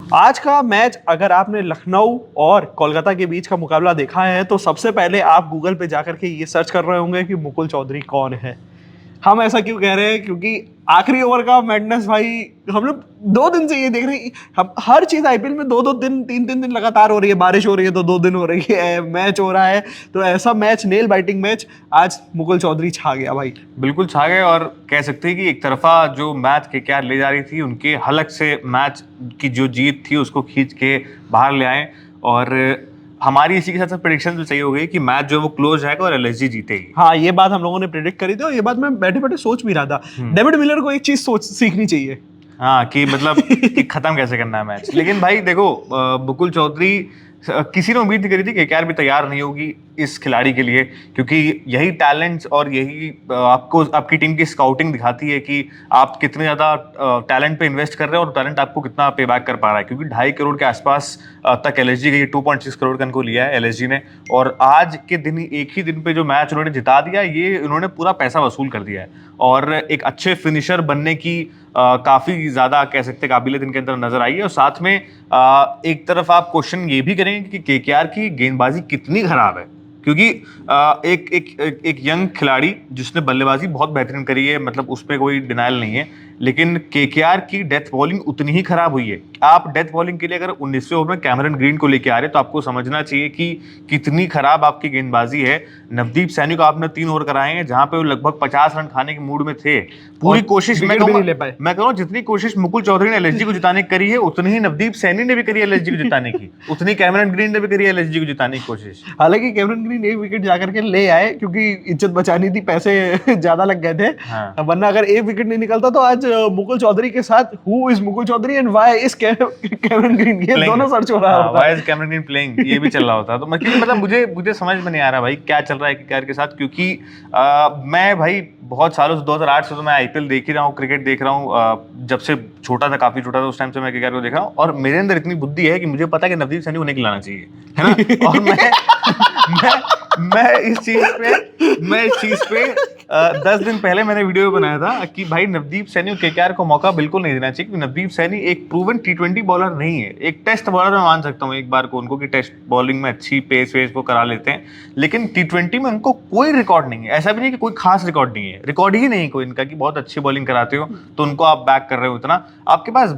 आज का मैच अगर आपने लखनऊ और कोलकाता के बीच का मुकाबला देखा है तो सबसे पहले आप गूगल पे जाकर के ये सर्च कर रहे होंगे कि मुकुल चौधरी कौन है। हम ऐसा क्यों कह रहे हैं? क्योंकि आखिरी ओवर का मैडनेस भाई हम लोग 2 दिन से ये देख रहे हैं। हम हर चीज आईपीएल में 2-2 दिन 3-3 दिन लगातार हो रही है। बारिश हो रही है तो 2 दिन हो रही है, मैच हो रहा है तो ऐसा मैच, नेल बाइटिंग मैच, आज मुकुल चौधरी छा गया भाई। बिल्कुल छा गए। और कह सकते हैं कि एक तरफा जो मैच केकेआर ले जा रही थी, उनके हलक से मैच की जो जीत थी उसको खींच के बाहर ले आए। और हमारी इसी के साथ प्रेडिक्शन भी सही हो गई कि मैच जो है वो क्लोज जाएगा और एलएसजी जीतेगी। हाँ, ये बात हम लोगों ने प्रेडिक्ट करी थी और ये बात मैं बैठे बैठे सोच भी रहा था। डेविड मिलर को एक चीज सीखनी चाहिए। हाँ, कि मतलब कि खत्म कैसे करना है मैच। लेकिन भाई देखो, मुकुल चौधरी किसी ने उम्मीद नहीं करी थी कि केकेआर भी तैयार नहीं होगी इस खिलाड़ी के लिए, क्योंकि यही टैलेंट्स और यही आपको आपकी टीम की स्काउटिंग दिखाती है कि आप कितने ज़्यादा टैलेंट पे इन्वेस्ट कर रहे हैं और टैलेंट आपको कितना पे बैक कर पा रहा है। क्योंकि 2.5 करोड़ के आसपास तक एलएसजी गई, 2.6 करोड़ का इनको लिया है एलएसजी ने। और आज के दिन ही, एक ही दिन पे जो मैच उन्होंने जिता दिया, ये उन्होंने पूरा पैसा वसूल कर दिया है। और एक अच्छे फिनिशर बनने की काफ़ी ज़्यादा कह सकते हैं काबिलियत इनके अंदर नजर आई है। और साथ में एक तरफ आप क्वेश्चन ये भी करेंगे कि केकेआर की गेंदबाजी कितनी खराब है, क्योंकि एक एक एक, एक यंग खिलाड़ी जिसने बल्लेबाजी बहुत बेहतरीन करी है, मतलब उसमें कोई डिनाइल नहीं है, लेकिन केकेआर की डेथ बॉलिंग उतनी ही खराब हुई है। आप डेथ बॉलिंग के लिए अगर 19वें ओवर में कैमरन ग्रीन को लेके आ रहे तो आपको समझना चाहिए कि कितनी खराब आपकी गेंदबाजी है। नवदीप सैनी को आपने 3 ओवर कराए हैं जहां पे वो लगभग 50 रन खाने के मूड में थे। पूरी कोशिश मैं कहूँ जितनी कोशिश मुकुल चौधरी ने एलएसजी को जिताने की करी है, उतनी ही नवदीप सैनी ने भी करी है एलएसजी को जिताने की, उतनी कैमरन ग्रीन ने भी करी है एलएसजी को जिताने की कोशिश। हालांकि कैमरन ग्रीन 1 विकेट जाकर के ले आए क्योंकि इज्जत बचानी थी, पैसे ज्यादा लग गए थे। हाँ। वरना अगर 1 विकेट नहीं निकलता तो आज मुकुल चौधरी के साथ who is Mukul Chaudhary and why is Cameron Green, ये दोनों सर्च हो रहा होता। Why is Cameron Green playing, ये भी चल रहा होता। तो मतलब मुझे समझ में नहीं आ रहा भाई क्या चल रहा है केकेआर के साथ। क्योंकि मैं भाई बहुत सालों से 2008 से तो मैं आईपीएल देख ही रहा हूँ, क्रिकेट देख रहा हूँ। जब से छोटा था, काफी छोटा था, उस टाइम से मैं केकेआर को देख रहा हूँ। और मेरे अंदर इतनी बुद्धि है कि मुझे पता है कि नवदीप सैनी को नहीं खिलाना चाहिए, है ना। और मैं इस चीज पे 10 दिन पहले मैंने वीडियो बनाया था कि भाई नवदीप सैनी को केकेआर को मौका बिल्कुल नहीं देना चाहिए, क्योंकि नवदीप सैनी एक प्रूवन टी20 बॉलर नहीं है। एक टेस्ट बॉलर मैं मान सकता हूँ एक बार को उनको कि टेस्ट बॉलिंग में अच्छी पेस वेस वो करा लेते हैं, लेकिन टी20 में उनको कोई रिकॉर्ड नहीं है। ऐसा भी नहीं कि कोई खास रिकॉर्ड नहीं है, रिकॉर्ड ही नहीं कोई इनका कि बहुत अच्छी बॉलिंग कराते हो तो उनको आप बैक कर रहे हो इतना। आपके पास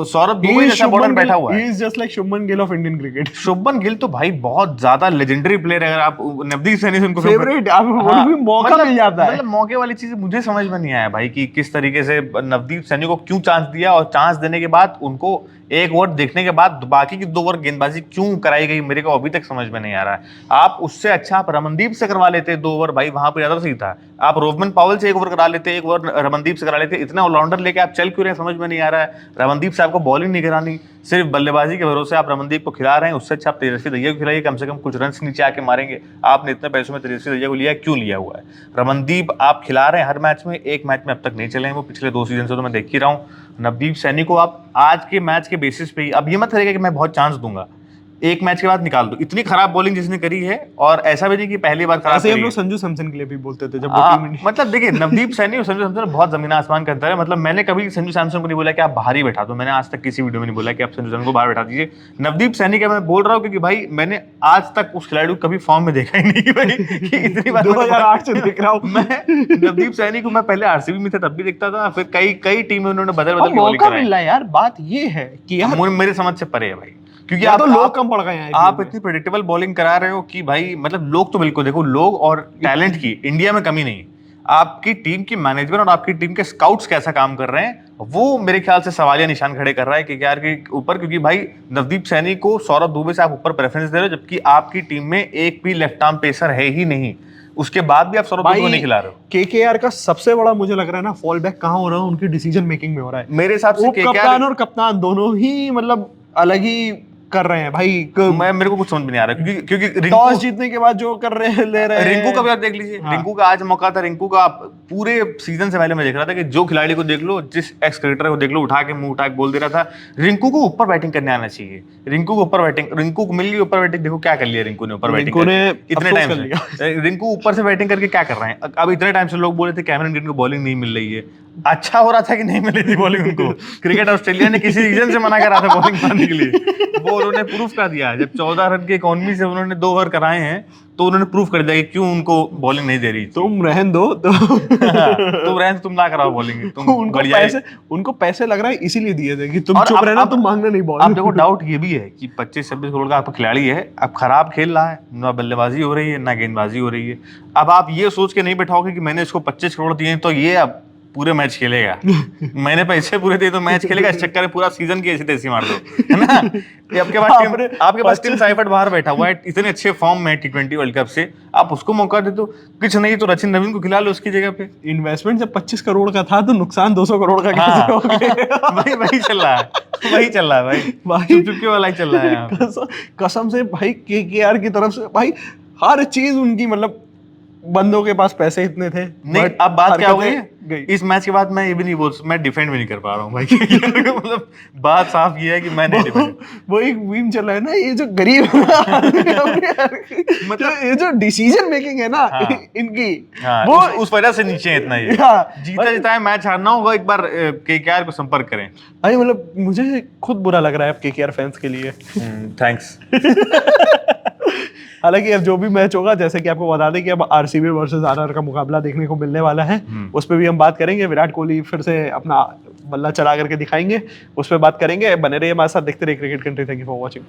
सौरभ दुबे जैसा बॉलर बैठा हुआ है। He is just like Shubman Gill of Indian cricket. Shubman Gill तो भाई बहुत ज्यादा लेजेंडरी प्लेयर है। अगर आप नवदीप सैनी से उनको फेवरेट, आपको भी मौका मिल जाता है। मतलब मौके वाली चीज मुझे समझ में नहीं आया भाई कि किस तरीके से नवदीप सैनी को क्यों चांस दिया, और चांस देने के बाद उनको 1 ओवर देखने के बाद बाकी की 2 ओवर गेंदबाजी क्यों कराई गई, मेरे को अभी तक समझ में नहीं आ रहा है। आप उससे अच्छा आप रमनदीप से करवा लेते 2 ओवर, भाई वहां पे ज्यादा सही था। आप रोवमन पावल से 1 ओवर करा लेते, 1 ओवर रमनदीप से करा लेते। इतना ऑलराउंडर लेके आप चल क्यों रहे, समझ में नहीं आ रहा है। रमनदीप से आपको बॉलिंग नहीं करानी, सिर्फ बल्लेबाजी के भरोसे आप रमनदीप को खिला रहे हैं। उससे अच्छा आप तेजस्वी दहिया को खिलाइए, कम से कम कुछ रन नीचे आके मारेंगे। आपने इतने पैसों में तेजस्वी दहिया को लिया, क्यों लिया हुआ है? रमनदीप आप खिला रहे हैं हर मैच में, एक मैच में अब तक नहीं चले हैं वो, पिछले 2 सीजन से तो मैं देख ही रहा हूँ। नवदीप सैनी को आप आज के मैच के बेसिस पे ही, अब ये मत करेगा कि मैं बहुत चांस दूंगा, एक मैच के बाद निकाल दो। इतनी खराब बॉलिंग जिसने करी है, और ऐसा भी नहीं कि पहली बार खराब, ऐसे हम लोग संजू सैमसन के लिए भी बोलते थे जब मतलब देखिए नवदीप सैनी और संजू सैमसन बहुत जमीन आसमान का अंतर है। मतलब मैंने कभी संजू सैमसन को नहीं बोला कि आप बाहर ही बैठा दो, मैंने आज तक किसी वीडियो में नहीं बोला कि आप संजू सैमसन को बाहर बैठा दीजिए। नवदीप सैनी का मैं बोल रहा हूँ क्योंकि भाई मैंने आज तक उस खिलाड़ी को कभी फॉर्म में देखा ही नहीं भाई, कि इतनी बार 2008 से देख रहा हूँ मैं नवदीप सैनी को। मैं पहले आरसीबी में था तब भी देखता था, फिर कई टीमें उन्होंने बदल के मौका मिल रहा है यार। बात ये है कि यार मेरे समझ से परे है भाई, क्योंकि आप तो लोग कम पड़ गए हैं। आप इतनी प्रेडिक्टेबल बॉलिंग करा रहे हो कि भाई मतलब लोग तो बिल्कुल, देखो लोग और टैलेंट की इंडिया में कमी नहीं, आपकी टीम की मैनेजमेंट और आपकी टीम के स्काउट्स कैसा काम कर रहे हैं वो मेरे ख्याल से सवालिया निशान खड़े कर रहा है केकेआर के ऊपर। क्योंकि भाई नवदीप सैनी को सौरभ दुबे से आप ऊपर प्रेफरेंस दे रहे हो, जबकि आपकी टीम में एक भी लेफ्ट आर्म पेसर है ही नहीं, उसके बाद भी आप सौरभ दुबे को नहीं खिला रहे हो। केकेआर का सबसे बड़ा मुझे लग रहा है ना फॉल बैक कहाँ हो रहा है, उनकी डिसीजन मेकिंग में हो रहा है। मेरे हिसाब से कप्तान और कप्तान दोनों ही मतलब अलग ही कर रहे हैं भाई। मेरे को कुछ समझ में नहीं आ रहा, क्योंकि टॉस जीतने के बाद जो कर रहे हैं, ले रहे हैं। रिंकू का भी आप देख लीजिए। हाँ। रिंकू का आज मौका था, रिंकू का पूरे सीजन से पहले मैं देख रहा था कि जो खिलाड़ी को देख लो, जिस एक्स क्रिकेटर को देख लो, उठा के मुंह उठा के बोल दे रहा था रिंकू को ऊपर बैटिंग करने आना चाहिए, रिंकू को ऊपर बैटिंग, रिंकू को मिल गई ऊपर बैटिंग। देखो क्या कर लिया रिंकू ने ऊपर बैटिंग, इतने टाइम से रिंकू ऊपर से बैटिंग करके क्या कर रहे हैं। अब इतने टाइम से लोग बोले थे कैमरन ग्रीन को बॉलिंग नहीं मिल रही है, अच्छा हो रहा था कि नहीं मिली थी बॉलिंग उनको। क्रिकेट ऑस्ट्रेलिया ने किसी रीजन से मना करा था बॉलिंग कराने के लिए, वो उन्होंने प्रूफ कर दिया। जब 14 रन की इकॉनमी से उन्होंने 2 ओवर कराए हैं तो उन्होंने प्रूफ कर दिया कि क्यों उनको बॉलिंग नहीं दे रही थी। तुम रहन दो तो तुम रहन, तुम ना कराओ बॉलिंग, तुम बढ़िया। उनको पैसे लग रहा है इसीलिए दिए थे कि तुम और चुप रहना, तुम मांगना नहीं बॉल। अब देखो डाउट ये भी है कि 25-26 करोड़ का आपका खिलाड़ी है, अब खराब खेल रहा है, ना बल्लेबाजी हो रही है ना गेंदबाजी हो रही है। अब आप ये सोच के नहीं बैठाओगे कि मैंने इसको 25 करोड़ दिए तो ये अब पूरे मैच खेलेगा, मैंने पैसे पूरे दिए तो मैच खेलेगा, इस चक्कर में पूरा सीजन की ऐसी तैसी मार दो, है ना। ये आपके पास टीम साइफर्ट बाहर बैठा हुआ है इतने अच्छे फॉर्म में T20 वर्ल्ड कप से, आप उसको मौका दे दो, कुछ नहीं तो रचिन नवीन को खिला लो उसकी जगह पे। इन्वेस्टमेंट जब 25 करोड़ का था तो नुकसान 200 करोड़ का कैसे हो गया? वही चल रहा है, वही चल रहा है भाई, चुपके वाला ही चल रहा है यहाँ। कसम से भाई KKR की तरफ से भाई हर चीज उनकी, मतलब बंदों के पास पैसे इतने थे। नहीं, अब बात क्या हो गई गई। इस मैच के बाद मैं ये भी नहीं बोल, मैं डिफेंड भी नहीं कर पा रहा हूँ भाई। मतलब बात साफ ये है कि मैं नहीं डिफेंड। वो एक मीम चल रहा है ना, ये जो गरीब मतलब ये जो डिसीजन मेकिंग है ना इनकी, हाँ, वो उस वजह से नीचे इतना ही है। जीता जिताए मैच हारना होगा, एक बार KKR को संपर्क करें। भाई मतलब मुझे खुद बुरा लग रहा है अब KKR फैंस के लिए। थैंक्स। हालांकि अब जो भी मैच होगा, जैसे कि आपको बता दें कि अब RCB वर्सेस RR का मुकाबला देखने को मिलने वाला है, उस पर भी हम बात करेंगे। विराट कोहली फिर से अपना बल्ला चला करके दिखाएंगे, उस पर बात करेंगे। बने रहिए हमारे साथ, देखते रहिए cricket country. Thank you for watching.